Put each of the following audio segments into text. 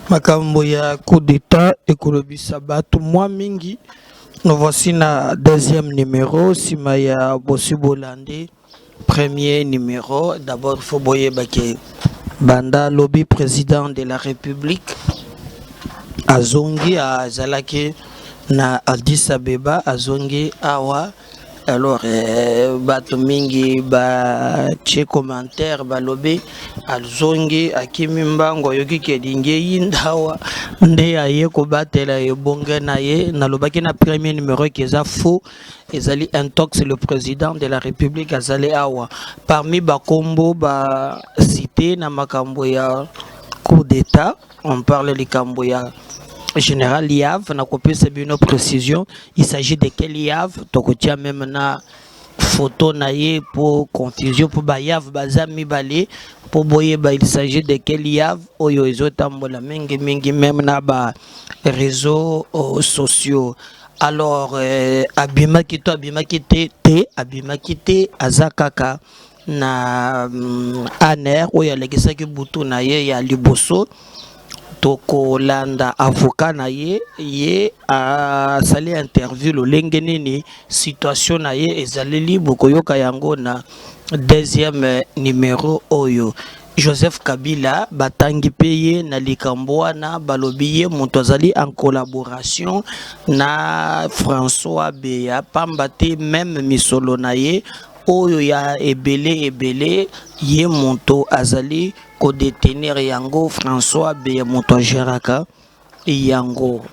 Makambo ya coup d'état ekolobisa bato mwa mingi. Nous voici na deuxième numéro Simaya Bossi Bolande. Premier numéro, d'abord il faut boyer bake Banda lobby président de la République Azongi a Zalaki na Addis Abeba Azongi awa. Alors bato mingi ba che commentaire ba lobby Azongi akimi mbango yoki kedinge yindawa nde aye ko batela ebonga na ye na lobaki na premier numéro qui est faux. Ezali intox le président de la République azali awa parmi bakombo ba cité na makambo ya coup d'état on parle de kambo ya général Yav na kopesa bino précision il s'agit de quel Yav tokotia même na photo na ye pour confusion pour ba Yav bazami balé pour boyer ba il s'agit de quel Yav oyo ezotambola mingi même na ba réseaux sociaux. Alors abima kito abima kité azakaka na aner oyo alekisaki butu na ye ya liboso toko landa avocat na ye a sali interview lo lengenini situation na ye ezaleli bokoyoka yango na deuxième numéro oyo Joseph Kabila batangi peye na likambo na balobiye moto azali en collaboration na François Beya pambate même misolo na ye oyo ya ebele ye moto azali ko détenir yango François Beya moto geraka yango.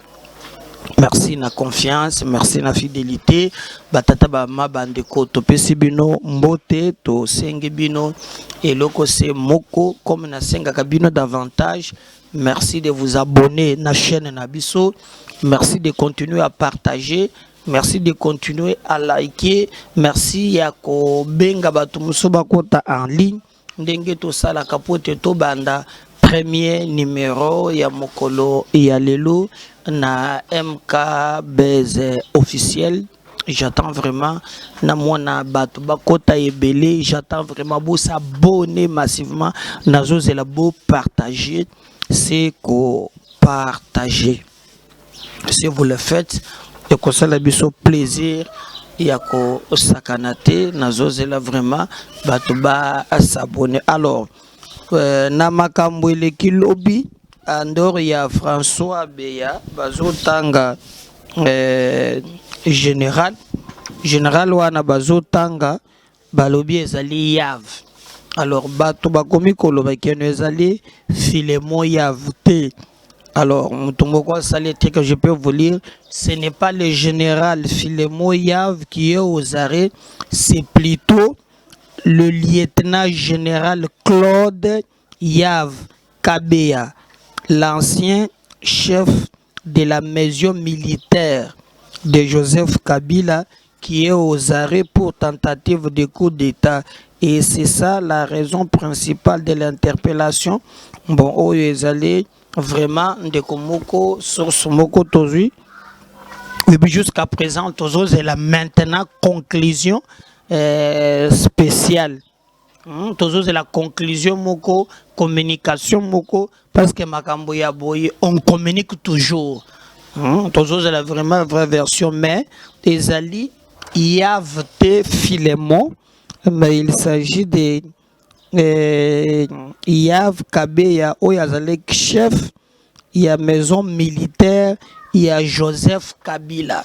Merci na confiance, merci na fidélité. Batata ba mabandeko to pesi bino mbote to sengi bino eloko se moko comme na senga kabino davantage. Merci de vous abonner na chaîne Nabiso. Merci de continuer à partager. Merci de continuer à liker. Merci ya ko benga batu musoba kota en ligne. Ndenge to sala kapote to banda premier numéro ya mokolo ya lelo na MKBZ officiel. J'attends vraiment na mona batu bakota ebele, j'attends vraiment beau s'abonner massivement na zozela beau partager, c'est ko partager. Si vous le faites et que ça la biso plaisir yako sakanate na zozela vraiment batu ba s'abonner. Alors na makambo eleki lobby andor ya François Beya bazotanga général wana bazotanga balobi ezali Yav. Alors bato bakomi koloba keno ezali Filemon Yav te. Alors mutumoko salete que je peux vous lire, ce n'est pas le général Filemon Yav qui est aux arrêts, c'est plutôt le lieutenant général Claude Yav Kabeya, l'ancien chef de la maison militaire de Joseph Kabila, qui est aux arrêts pour tentative de coup d'État. Et c'est ça la raison principale de l'interpellation. Bon, oh, ils allaient vraiment de Komoko sur Somoko Tozu. Et puis jusqu'à présent, Tozo, c'est la maintenant conclusion spéciale. Toujours c'est la conclusion moko, communication moko, parce que Makambo ya boye, on communique toujours. Toujours c'est la vraiment vraie version, mais les alliés Yav te Filemon, mais il s'agit de Yav Kabeya, où il y a le chef, il y a maison militaire, il y a Joseph Kabila.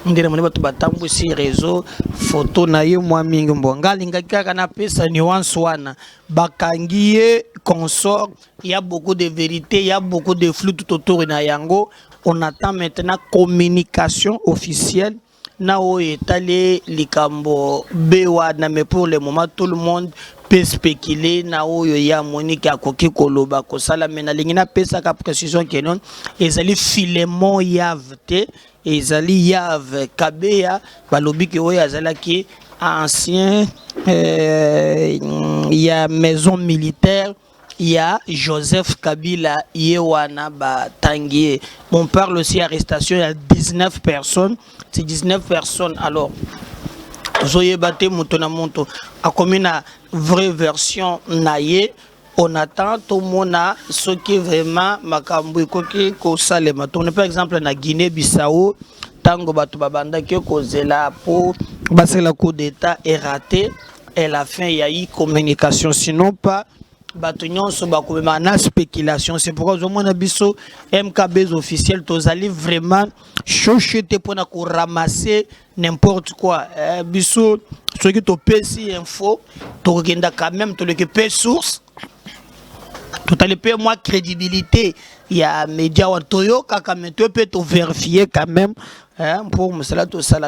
Ndire mone bato batambu si réseau photo na ye mwa mingi mbonga lingaki kaka na pesa nuance wana bakangiye consort. Il y a beaucoup de vérité, il y a beaucoup de flou tout autour na yango. On attend maintenant communication officielle na o etale likambo bewa na, mais pour le moment tout le monde peut spéculer na oyo ya Monique akoki koloba ko sala mena lingina pesa ka précision kenon ezali Filemon Yav te ezali Yav Kabeya balobi ke oyo azalaki ancien il y a maison militaire, il y a Joseph Kabila Yewana Batangier. On parle aussi arrestation, il y a 19 personnes. C'est 19 personnes. Alors, Zoye Bate Moutona Monto a commis une vraie version naïe. on attend tout le monde ce qui vraiment makambu koki ko salema. On par exemple na Guinée-Bissau, tango batu babanda ki ko zela pour basé la coup d'état est raté et la fin il y a eu communication sinon pas batu nyonso ba ko na spéculation. C'est pourquoi au moins biso MKB officiel tozali vraiment chochoté pour na ko ramasser n'importe quoi. Biso ce qui to pesi info to genda quand même to récupérer source. Tout à l'heure, moi, crédibilité, il y a média ou Toyo, quand tu peux te vérifier quand même, pour me cela, tout ça,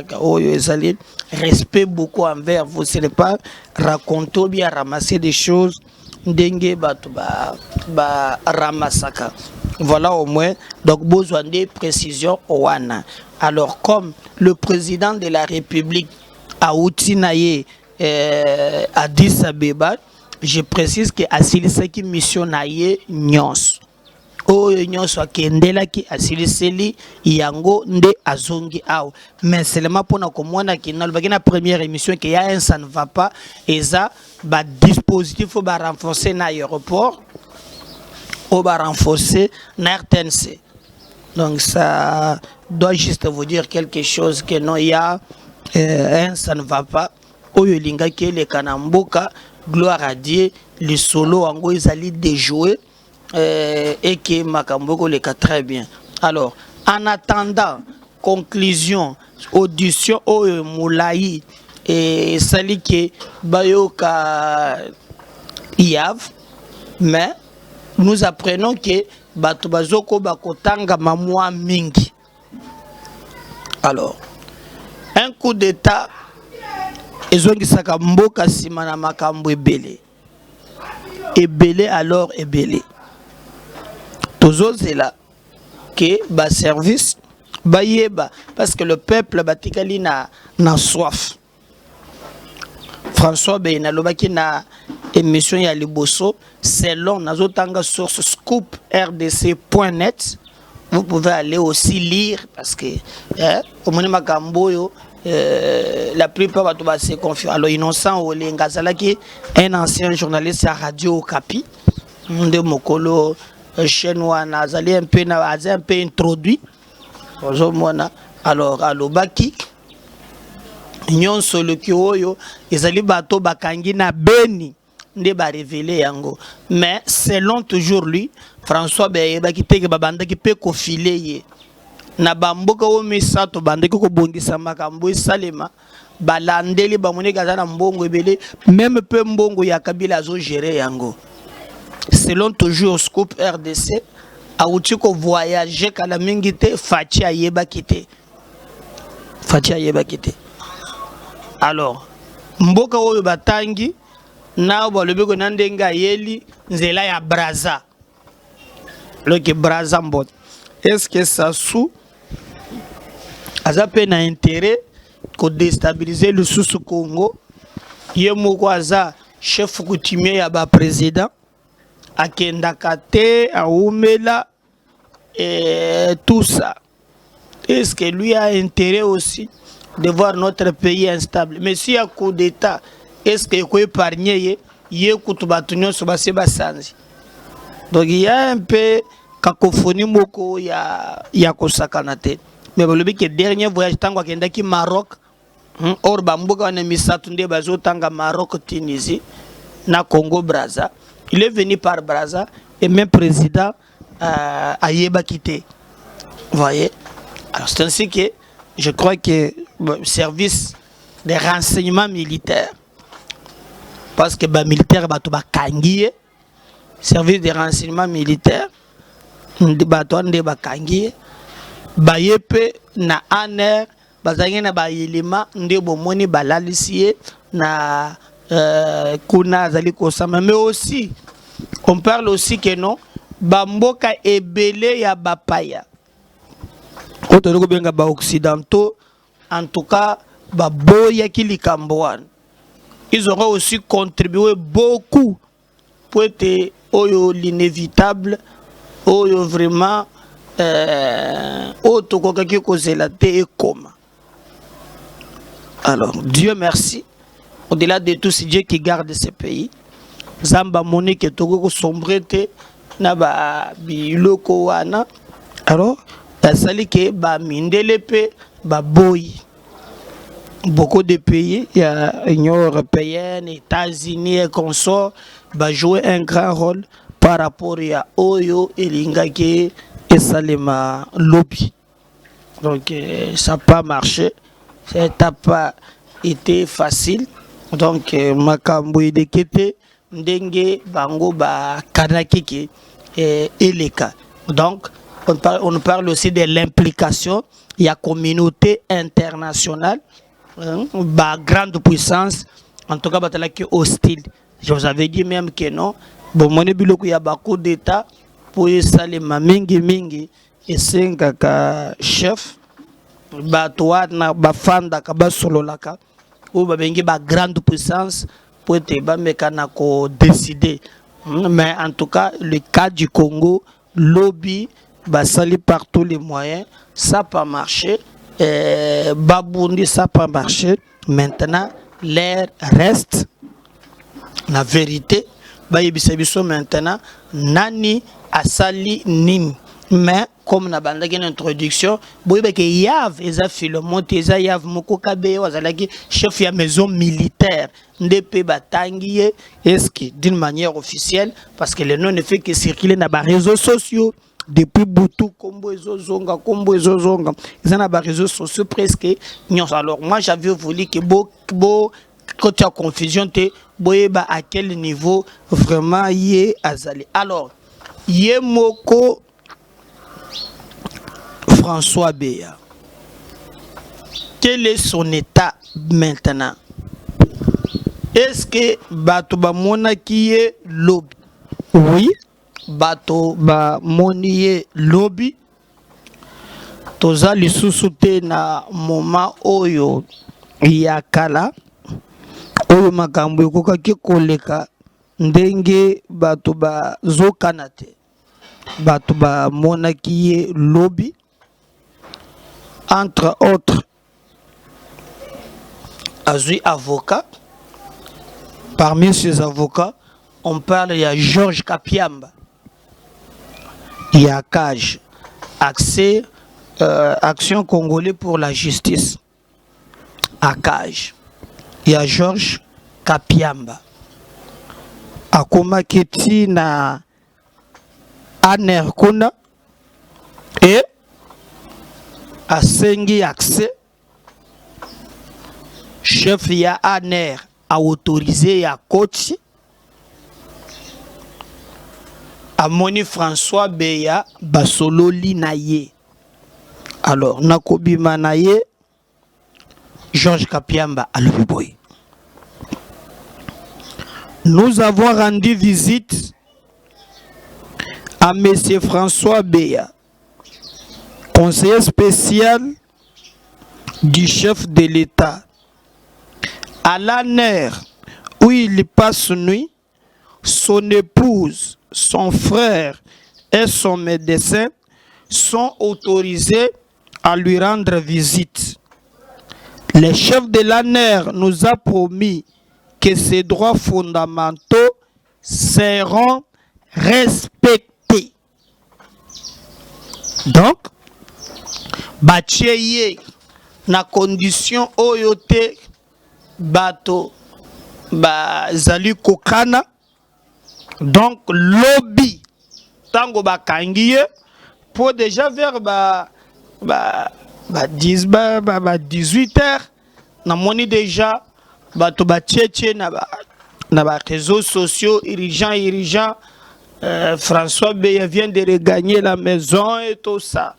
respect beaucoup envers vous, ce n'est pas raconter ou bien ramasser des choses, dengue, ramassaka. Voilà au moins, donc besoin de précisions, Oana. Alors, comme le président de la République, Aoutinaye, Addis Abeba, je précise que asilisaki mission na ye nyonso oyo nyonso akendela ki asiliseli yango nde azongi awa mais seulement pona komona ki na la première émission que ya un ça ne va pas et ça ba dispositif ba renforcer na aéroport ou ba renforcer na RTNC. Donc ça doit juste vous dire quelque chose que non il y a un ça ne va pas oyo linga ki le kanamboka. Gloire à Dieu, les solos en gros ils allaient déjouer et que Makamboko les cas très bien. Alors, en attendant conclusion, audition au Moulaï et sali que Bayoka Iav, mais nous apprenons que Batubazoko Bakotanga Mamwa Mingi. Alors, un coup d'état. Ezongisaka mboka sima na makambo ebele alors ebele tozozela que ba service bayeba parce que le peuple batikali na soif. François Beyna lobaki na émission ya liboso selon nazotanga source scoop rdc.net. Vous pouvez aller aussi lire parce que au moment makambo yo la plupart de se confient. Alors Innocent Olengazalaki, un ancien journaliste à Radio Okapi, de Mokolo chinois nazali un peu introduit. Alors à l'Obaki, Nyon solo kioyo, ezali bato bakangi na beni nde ba révélé yango. Mais selon toujours lui, François Beyebaki teke babanda ki pe ko filer na bamboka o misato bandeki ko bongisa makambo salema balandeli bamone kazana mbongo ebele même peu mbongo ya Kabila zo gérer yango. Selon toujours Scoop RDC auti ko voyager kala mingi te Fachi ayeba kité. Alors mboka oyo batangi na balobeko na ndenga yeli nzela ya Braza. Le que Braza mbot. Est-ce que ça sous a peine intérêt de déstabiliser le sous-Congo? Yemokwaza chef coutumier ya ba président akendakate aumela et tout ça. Est-ce que lui a intérêt aussi de voir notre pays instable? Mais si y a coup d'état, est-ce qu'il peut épargner yekutubatunyo sobaseba sanzi? Donc il y a un peu cacophonie moko ya kosakanate. Mais le dernier voyage tango akendaki Maroc, or bamboka wana misatu nde bazo tanga Maroc, Tunisie na Congo Brazza. Il est venu par Brazza et même président ayeba quitté. Vous voyez? Alors c'est ainsi que je crois que le service des renseignements militaires, parce que les militaires bato ba kangiye, service des renseignements militaires, bato nde ba kangiye. Bayepe na aner bazangi na bayelima nde bomoni balalisiye na kuna zali kosama. Mais aussi on parle aussi que non bamboka ebele ya bapaya otoko benga ba occidentaux en tout cas baboya kilikamboan. Ils auront aussi contribué beaucoup pour être l'inévitable vraiment alors, Dieu merci. Au-delà de tout, c'est Dieu qui garde ce pays. zamba monique toko ko sombrete na ba biloko wana. Alors asali ke ba mindele pe ba boy. Beaucoup de pays, il y a l'Union européenne, États-Unis et consorts, va jouer un grand rôle par rapport à Oyo et Lingake et Salema lobby. Donc ça n'a pas marché, ça n'a pas été facile. Donc makambo idekete ndenge bango ba kanakiki et eleka. Donc on parle aussi de l'implication, il y a communauté internationale. Bah, grande puissance, en tout cas, qui hostile. Je vous avais dit même que non. Bon, mon biloko y a beaucoup d'États pour saler ma mingi et c'est un chef. Bah, toi, na ba fanda kaba solo laka ou ba bengi ba grande puissance pour être ba mekanako décider. Mais en tout cas, le cas du Congo, lobby, bah, sali par tous les moyens, ça n'a pas marché. Babundi, ça n'a pas marché. Maintenant, l'air reste. La vérité, maintenant, Nani Asali Nim. Mais, comme na banda une introduction, Yav, Eza Philomonte, Eza Yav Mokokabe, chef de maison militaire, Ndepe Batangiye, est-ce que d'une manière officielle, parce que le nom ne fait que circuler dans les réseaux sociaux. Depuis Boutou, Kombo Ezozonga, ils ont des réseaux sociaux presque. Alors moi j'avais voulu que quand tu as confusion, tu à quel niveau vraiment y azali. Alors, y moko François Beya. Quel est son état maintenant? Est-ce que Batouba Mona qui est lobby? Oui. Bato ba moniye lobby toza lisusu te na moment oyo ya kala oyo makambo ekokaki koleka ndenge bato bazokana te bato bamonaki ye lobby entre autres azui avocat. Parmi ces avocats on parle de Georges Kapiamba. Il y a CAJ, Action Congolais pour la Justice. À CAJ, il y a Georges Kapiamba. Akoma Keti na Aner Kuna et Asengi Accès. Chef ya Aner a autorisé ya coach. Amoni François Beya basolo linaye. Alors nakobi manaye Georges Kapiamba Alubiboy. Nous avons rendu visite à monsieur François Beya, conseiller spécial du chef de l'État, à l'ANER où il passe nuit. Son épouse, son frère et son médecin sont autorisés à lui rendre visite. Le chef de l'ANER nous a promis que ses droits fondamentaux seront respectés. Donc, Bacheye na condition oyote bato bazali kokana. Donc lobby tango bakangiye pour déjà vers 18h na moni déjà bato batcheche na réseaux sociaux irrigeant François Beya vient de regagner la maison et tout ça.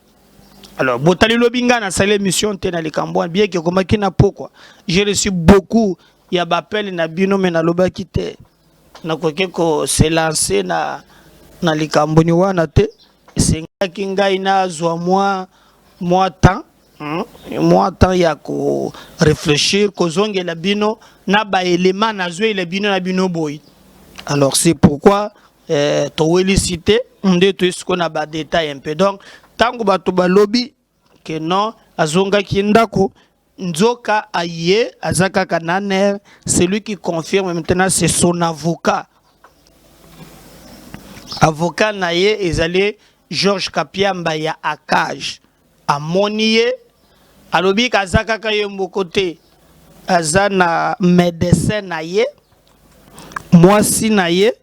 Alors botali lobby nga na sale mission te na likambo bien que comme kina pourquoi j'ai reçu beaucoup ya bappel na bino mais na loba kite na ko se lancer na likambo ni wana te sengaki ngai na zwa moi temps ya ko réfléchir ko zongela bino na ba élément na zwe le bino boy. Alors c'est pourquoi to féliciter ndé to ce qu'on a ba détail un peu. Donc tango bato ba lobby que non azongaki ndako Nzoka Aye, Azaka Kananer, c'est lui qui confirme maintenant, c'est son avocat. avocat na ye ezali Georges Kapiamba ya Akage amoni ye alobi kaza kaka ye mbokote aza na médecin na ye mwasi na ye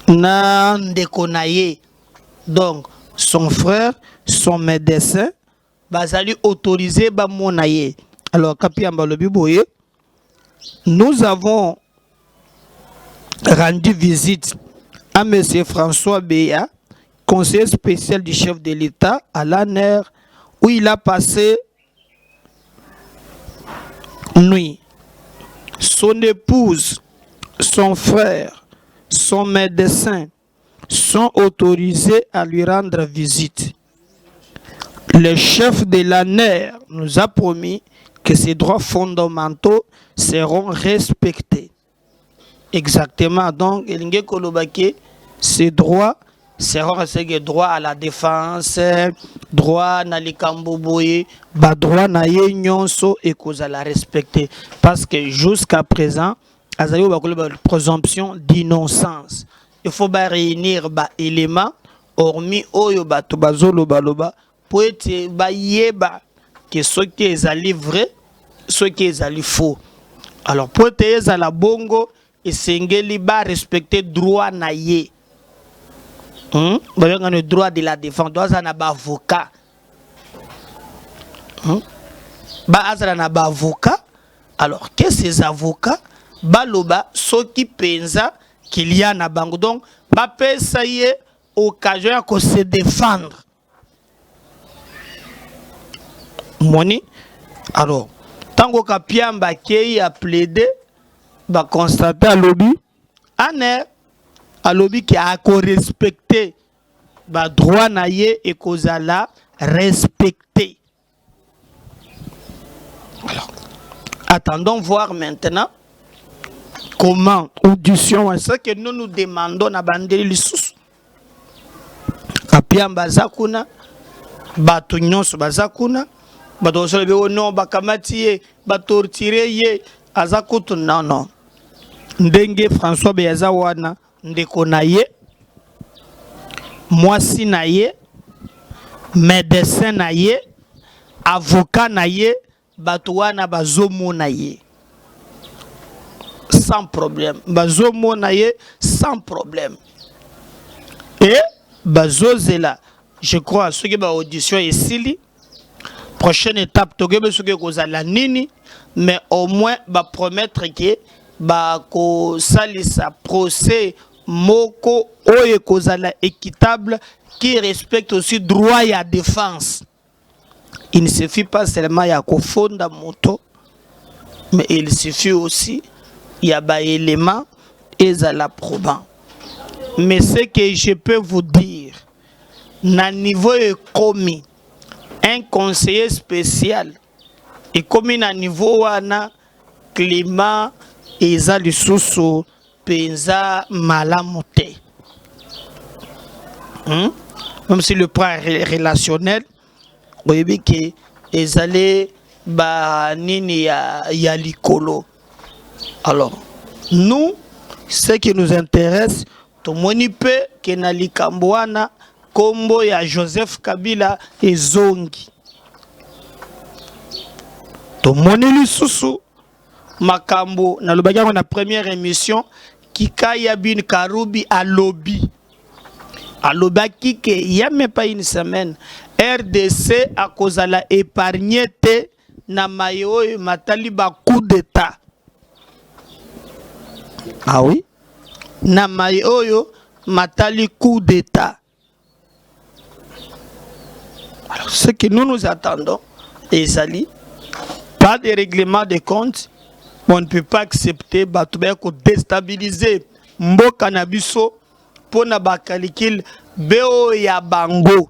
na ndeko na ye, donc son frère, son médecin bazali autorisé ba mona ye. Alors Kapiamba lobi boye, nous avons rendu visite à M. François Béa, conseiller spécial du chef de l'État à l'ANER, où il a passé nuit. Son épouse, son frère, son médecin sont autorisés à lui rendre visite. Le chef de l'ANER nous a promis que ses droits fondamentaux seront respectés. Exactement, donc il Kolobake, ces droits seront respectés, droit à la défense, droit à l'Ikamboboye, droit à l'Inyonso et cause à la respecter. Parce que jusqu'à présent, il y a une présomption d'innocence. Il faut réunir des éléments, hormis Oyo Batobazolo Baloba, pour être yeba que ce qui est vrai, ce qui est faux. Alors, pour être à la bongo, et sengeli ba respecter droit na ye. Le droit de la défense, droit à ba avocat. Ba azana ba avocat. Alors que ces avocats baloba so qui pensa qu'il y a na bango, donc ba pesa ye occasion à se défendre. Moni. Alors tango Kapiamba qui a plaidé va constater à lobby qui a respecté le droit naïe et qu'on a respecté. Alors, attendons voir maintenant comment audition, ce que nous nous demandons à Bandeli Sous. Kapiamba Zakuna, Batunyon Bazakuna, Batosole non, Bakamati, Batortire, Azakutu, non. Ndenge François Beyaza wana ndeko na ye, mwasi na ye, médecin na ye, avocat na ye, bato wana bazomo na ye sans problème, bazomo na ye sans problème. Et bazozela, je crois ce qui ba audition esili, prochaine étape togebe ce que kozala nini, mais au moins ba promettre que ba ko salisa procès moko oye kozala équitable qui respecte aussi droit à défense. Il ne suffit pas seulement ya ko fonda moto, mais il suffit aussi ya ba élément ezala probant. Mais ce que je peux vous dire, na niveau commis un conseiller spécial et comme na niveau wana climat eza lisusu penza malamote. Même si le point relationnel, vous voyez que ezale ba nini ya likolo. Alors, nous, ce qui nous intéresse, tout le monde peut que na likamboana kombo ya Joseph Kabila et Zongi. Tout le monde lisusu makambo na lobaki na première émission Kikaya bin Karubi à lobby. À lobaki que il y a même pas une semaine RDC a cause la épargné te na mayo matali ba coup d'état. Ah oui, na mayo matali coup d'état. Alors ce que nous attendons ezali pas de règlement de compte. On ne peut pas accepter de déstabiliser mboka na biso pour na bakalikil beo ya bango.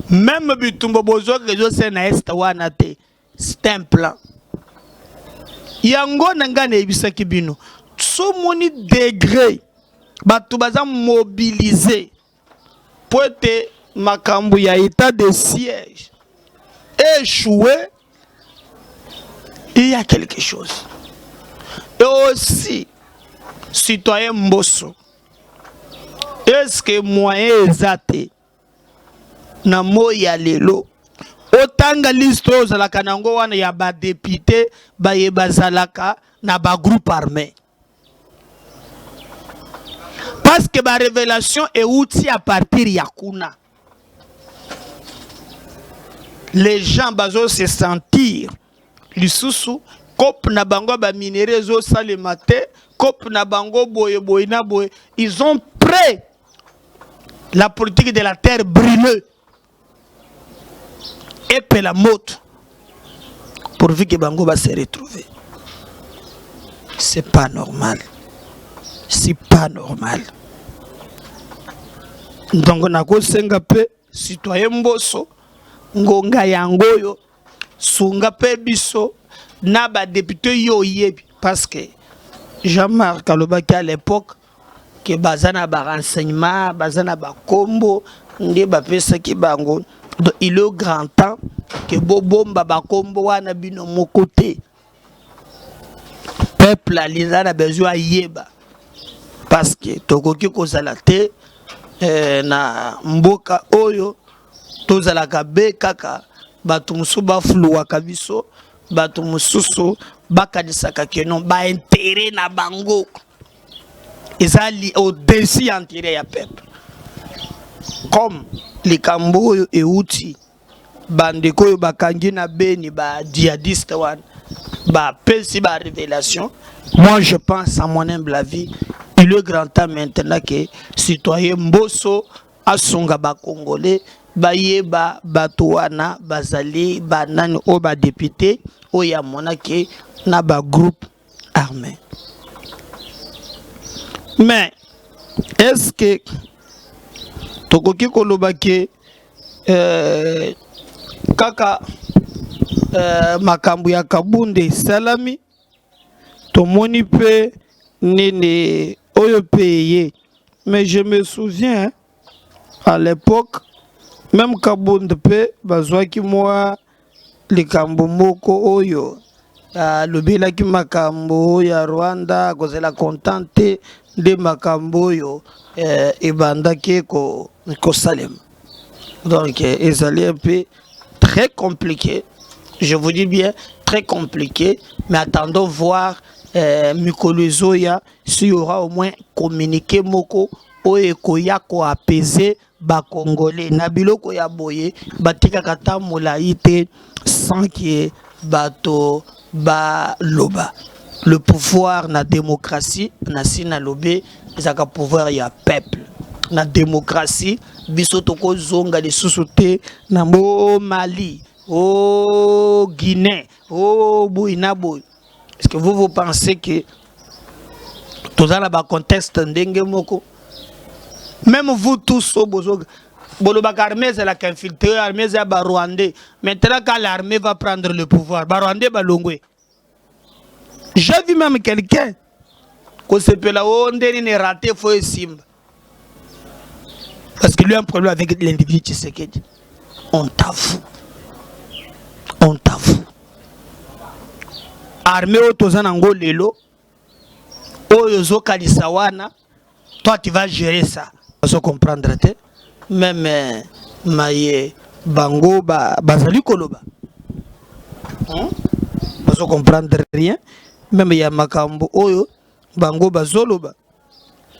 Même bitumbo bozo rezo se na est wana te. C'est un plan. Yango nanga na ebisaki bino. So moni degré batu baza mobiliser pour être makambu ya état de siège échoué. Il y a quelque chose. Et aussi, citoyen Mbosso, est-ce que moyen ezate na moya lelo otanga liste ozalaka nango wana ya ba député baye bazalaka na ba groupe armé, parce que ba révélation est outil à partir ya kuna les gens bazo se sentir lisusu cop na bango ba minéraux zo salemate cop na bango boye boye na boye, ils ont prêt la politique de la terre brûlée et puis la motte pourvu que bango va se retrouver. C'est pas normal. C'est pas normal. Donc on a ko senga pe citoyen Mbosso ngonga yangoyo sunga pe biso na ba député yo yebi, parce que Jean-Marc Kalobaki à l'époque que bazana ba renseignement bazana ba kombo nde ba pesa ki bango. Donc il est grand temps que bobomba ba kombo wana bino mo côté peuple aliza na besoin yeba, parce que tokoki kozala te na mboka oyo tozalaka be kaka bato musu bafuluwaka biso, bato mususu bakanisaka ke non ba intérêt na bango ezali au-dessus intérêt ya peuple, comme likambo oyo euti bandeko oyo bakangi na beni ba djihadiste wana ba pesi ba révélation. Moi je pense, à mon humble avis, il est grand temps maintenant que citoyen Mbosso asunga ba congolais bayeba bato wana bazali banani o ba député oya monake na ba groupe armé. Mais est-ce que tokoki koloba ke kaka makambu ya kabunde salami tomoni pe nene oyo payé? Mais je me souviens à l'époque même kabunde pe bazwaki moi likambo moko oyo lobelaki makambo ya Rwanda kozela contente de makambo oyo ebandaki ko salem. Donc ezali un peu très compliqué, je vous dis bien très compliqué, mais attendons voir Mikolo Zoya s'il y aura au moins communiqué moko oyo koya ko apaiser ba congolais na biloko ya boye batika kata molai te sans que bato ba loba. Le pouvoir na démocratie na sina lobé ezaka pouvoir ya peuple. Na démocratie biso toko zonga de sous-souté na Mali, au Guinée, au Burkina Faso. Est-ce que vous pensez que tout ça là bas contexte ndenge moko? Même vous tous au bozo bolobaka armée c'est la qu'infiltré armée c'est ba Rwandais. Maintenant quand l'armée va prendre le pouvoir, ba Rwandais ba longwe. J'ai vu même quelqu'un qu'on s'appelle la ondeni ne raté faut simba. Parce que lui a un problème avec l'individu Tshisekedi. On t'avoue. On t'avoue. Armée au tozanango lelo. Oyozo kalisawana. Toi tu vas gérer ça. Tu vas comprendre. Même maye bango bazali koloba. Tu vas comprendre rien. Même ya makambo oyo bango bazoloba.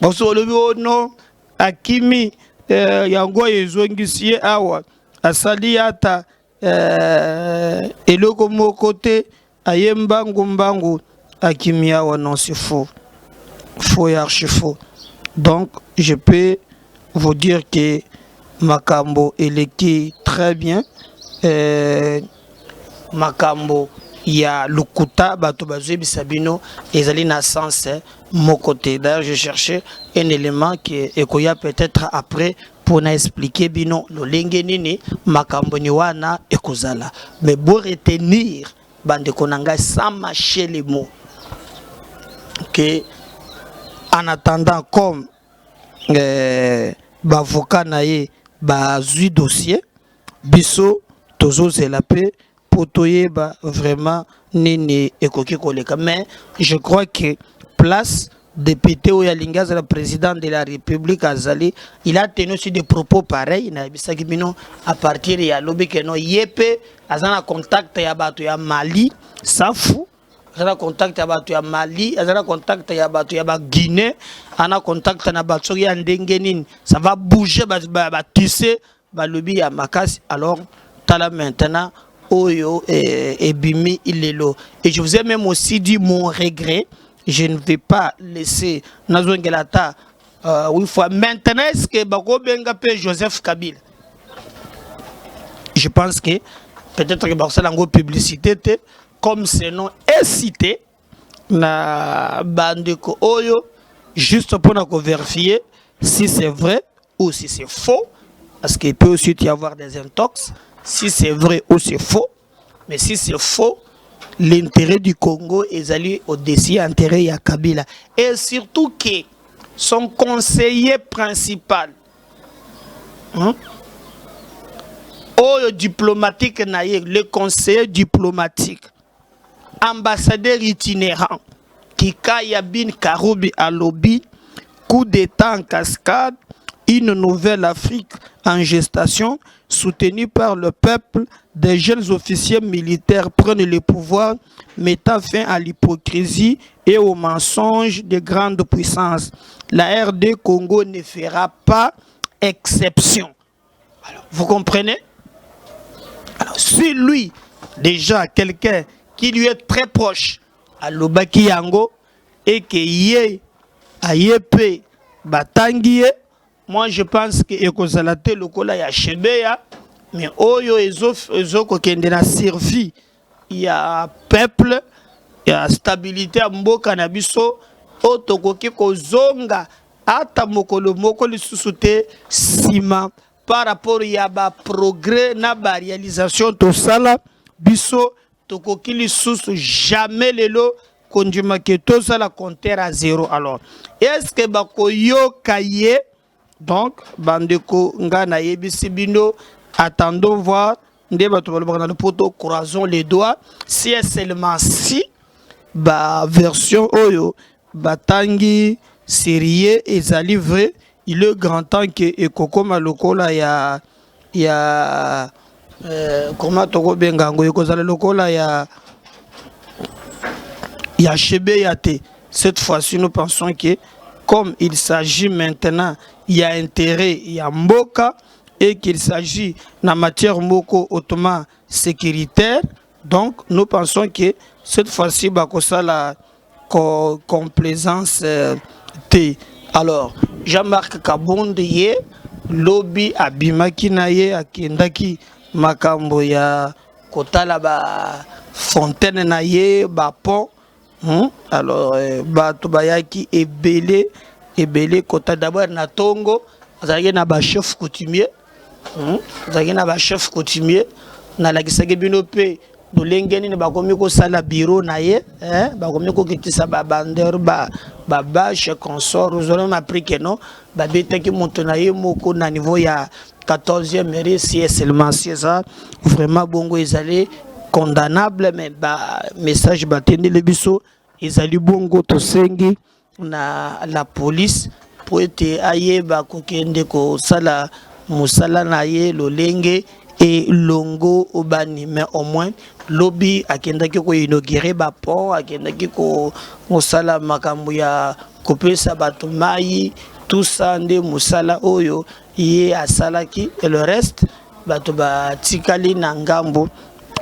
Bazolobi oh non akimi yango ezongisi awa asali ata eloko moko te ayembangu mbangu akimi awa. Non, c'est faux. Faux et archi faux. Donc je peux vous dire que makambo eleki très bien. Makambo ya lukuta bato bazwe bisabino ezali na sens mon côté. D'ailleurs je cherchais un élément qui ekoya peut-être après pour na expliquer bino lo lenge nini makambo ni wana ekozala. Mais pour retenir bande konanga sans mâcher les mots que en attendant comme bavocat naie bazui dossier biso tozo zela pe potoyeba vraiment nini ekoki koleka. Mais je crois que place député ou Yalingaza, le président de la République Azali, il a tenu aussi des propos pareils. À partir de Yalobi, que non, Yépe, Azana contact Yabato ya Mali, ça fout. Azana contact Yabato ya Mali, Azana contact Yabato ya Guinée, Azana contact Yabato ya Ndengenin. Ça va bouger, tu sais, Balobi ya Makas. Alors, Tala maintenant, Oyo et Bimi, il est là. Et je vous ai même aussi dit mon regret. Je ne vais pas laisser Nazo Ngelata une fois. Maintenant, est-ce que Bako Benga peut Joseph Kabila? Je pense que peut-être que Barça Lango publicité, comme ce nom est cité, na Bandeko Oyo, juste pour nous vérifier si c'est vrai ou si c'est faux. Parce qu'il peut aussi y avoir des intox. Si c'est vrai ou c'est faux. Mais si c'est faux, l'intérêt du Congo est allé au-dessus de l'intérêt de Kabila. Et surtout que son conseiller principal, diplomatique, le conseiller diplomatique, ambassadeur itinérant, Kika Yabin Karoubi Alobi, coup d'État en cascade, une nouvelle Afrique en gestation, soutenue par le peuple, des jeunes officiers militaires prennent le pouvoir, mettant fin à l'hypocrisie et aux mensonges de grandes puissances. La RD Congo ne fera pas exception. Alors, vous comprenez? Alors, si lui, déjà quelqu'un qui lui est très proche, à Lobaki Yango, et que Yé, à Yépé, Batangiye, moi je pense que Ekozalate Lokola ya Chebeya, mais Oyo Ezoko Kendena servi, il y a peuple, il y a stabilité à Mboka Nabiso, Otokoki Kozonga, Ata Mokolo Mokoli Susute, Sima, par rapport à ba progrès na ba réalisation to sala biso tokoki lisusu jamais lelo kondima ke to sala compter à zéro. Alors est-ce que bakoyo kaye donc bandeko ngana yebisi bino, attendons voir nde bato balobaka na poto, croisons les doigts si est seulement si ba version oyo batangi sérieux ezali vrai. Il est grand temps que Ekoko Malokola ya comment toko bengango ekozala lokola ya Chebe Yate. Cette fois-ci nous pensons que comme il s'agit maintenant, il y a intérêt, il y a Mboka, et qu'il s'agit na matière Moko hautement sécuritaire, donc nous pensons que cette fois-ci bakosa la complaisance T. Alors Jean-Marc Kabonde ye lobby abimaki na ye akendaki makambo ya kotala ba fontaine na ye ba pont. Alors bato bayaki ebele kota d'abord na Tongo, azalaki na ba chef coutumier, azalaki na ba chef coutumier na lakisaki bino pe dolengeni ne bakomi ko sala bureau na ye, bakomi ko kitisa ba bandeur ba bâche consort. Nous avons appris que non, babetaki moto na ye moko na niveau ya 14e mairie, si seulement c'est ça vraiment bongo ezali condamnable, mais message batende le biso ezali bongo tosengi na la police pour être ayeba kokende ko sala musala na ye lolenge et longo obani, mais au moins lobby akendaki ko inaugurer ba pont, akendaki ko musala makambo ya kopesa bato mai, tout ça nde musala oyo ye asalaki, et le reste bato ba tikali na ngambo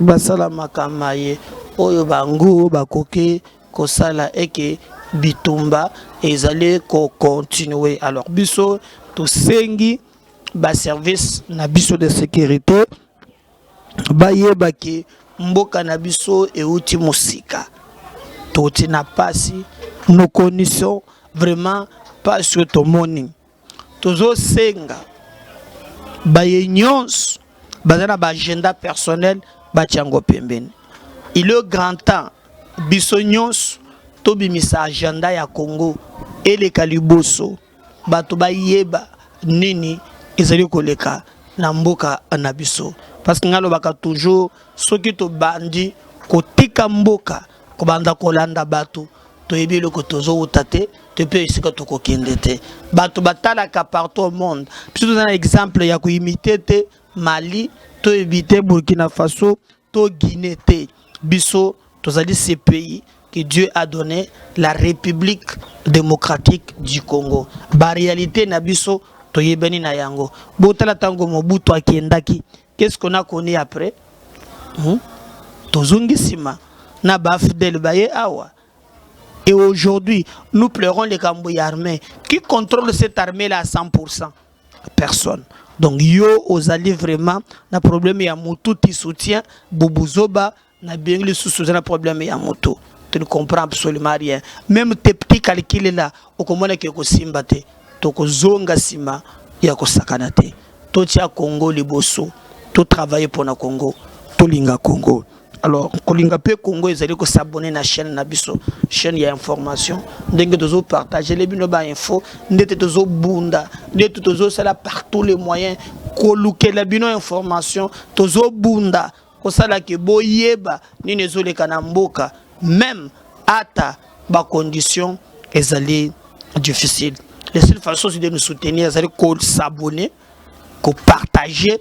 basala makamaye oyo bango bakoke kosala eke bitumba ezali ko continuer. Alors biso to sengi ba service na biso de sécurité bayeba ke mboka na biso euti musika toti na pasi, nous connaissons vraiment pas sur ton morning tozo senga baye nyons bazana ba agenda personnel batiango pembeni. Il est grand temps biso nyons tobimisa agenda ya Congo et le Kaliboso bato bayeba nini ezali koleka na mboka na biso, parce que ngalo baka toujours soki to bandi kotika mboka kobanda kolanda bato toyebi le kotozo utate te pe isika tokokende te bato batalaka partout au monde plutôt un exemple ya ko imiter te Mali to éviter Burkina Faso to Guinée te biso tozali ces pays que Dieu a donné la République démocratique du Congo ba réalité na biso toyebeni na yango botala tango Mobutu akendaki qu'est-ce qu'on a connu après tozungisima na ba fidèle baye awa. Et aujourd'hui, nous pleurons les Cambouis armés. Qui contrôle cette armée-là à 100%? Personne. Donc, yo, osali vraiment, na problème ya moto, tu soutiens, Boubouzoba, na bien le sous-soutien, na problème ya moto. Tu ne comprends absolument rien. Même tes petits calculs là, au comment que ko simbate, to ko zonga sima, ya ko sakanate. To tia Congo liboso, to travailler pour na Congo, to linga Congo. Alors, Kolinga pe Congo, ils allaient s'abonner à la chaîne Nabiso, chaîne il y a information, d'engue tozo partager les binoba info, n'était tozo bunda, n'était tozo c'est là par tous les moyens, koluke la bino information, tozo bunda, ko sala ke boyeba ni nezo le kanamboka, même ata ba condition ils allaient difficile. La seule façon c'est de nous soutenir, c'est de s'abonner, de partager,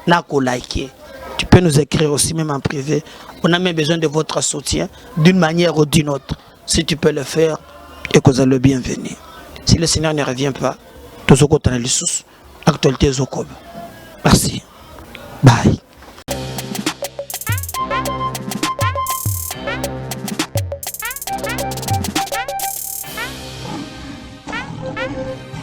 de liker. Tu peux nous écrire aussi, même en privé. On a même besoin de votre soutien d'une manière ou d'une autre. Si tu peux le faire, et que vous êtes le bienvenu. Si le Seigneur ne revient pas, tous les actualités au Merci. Bye.